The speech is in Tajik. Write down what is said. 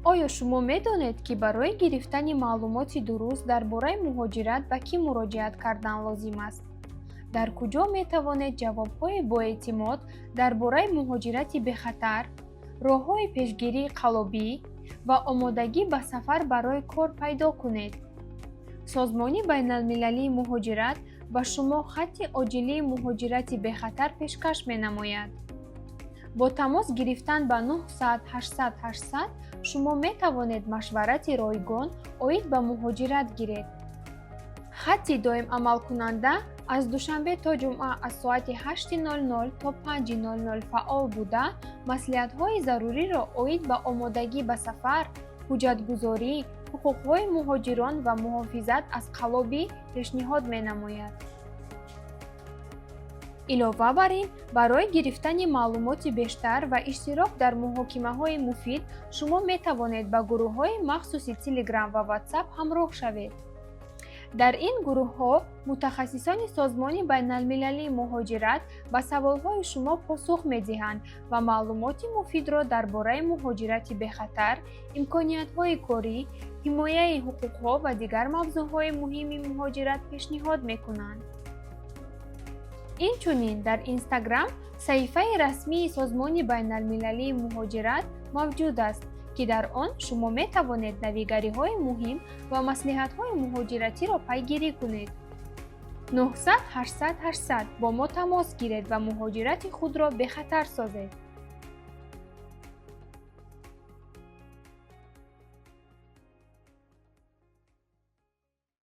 оё шумо медонед, ки барои гирифтани маълумоти дуруст дар бораи муҳоҷират ба кӣ муроҷиат кардан лозим аст? дар куҷо метавонед ҷавобҳои боэътимод дар бораи муҳоҷирати бехатар, роҳҳои пешгирии қаллобӣ ва омодагӣ ба сафар барои кор пайдо кунед. созмони байналмилалии муҳоҷират ба шумо хатти оҷилии муҳоҷирати бехатар пешкаш менамояд. бо тамос гирифтан ба 900 800 800 шумо метавонед машварати ройгон оид ба муҳоҷират гиред. хатти доимамалкунанда аз душанбе то ҷумъа аз соати 8:00 то 5:00 фаъол буда, маслиҳатҳои заруриро оид ба омодагӣ ба сафар, ҳуҷҷатгузорӣ, ҳуқуқҳои муҳоҷирон ва муҳофизат аз қаллобӣ пешниҳод менамояд. илова бар ин, барои гирифтани маълумоти бештар ва иштирок дар муҳокимаҳои муфид шумо метавонед ба гурӯҳҳои махсуси Telegram ва WhatsApp ҳамроҳ шавед. дар ин гурӯҳҳо мутахассисони созмони байналмилалии муҳоҷират ба саволҳои шумо посух медиҳанд ва маълумоти муфидро дар бораи муҳоҷирати бехатар, имкониятҳои корӣ, ҳимояи ҳуқуқҳо ва дигар мавзӯъҳои муҳими муҳоҷират пешниҳод мекунанд. инчунин дар Instagram саҳифаи расмии созмони байналмилалии муҳоҷират мавҷуд аст, ки дар он шумо метавонед навигариҳои муҳим ва маслиҳатҳои муҳоҷиратиро пайгирӣ кунед. 900 800 800 бо мо тамос гиред ва муҳоҷирати худро бехатар созед.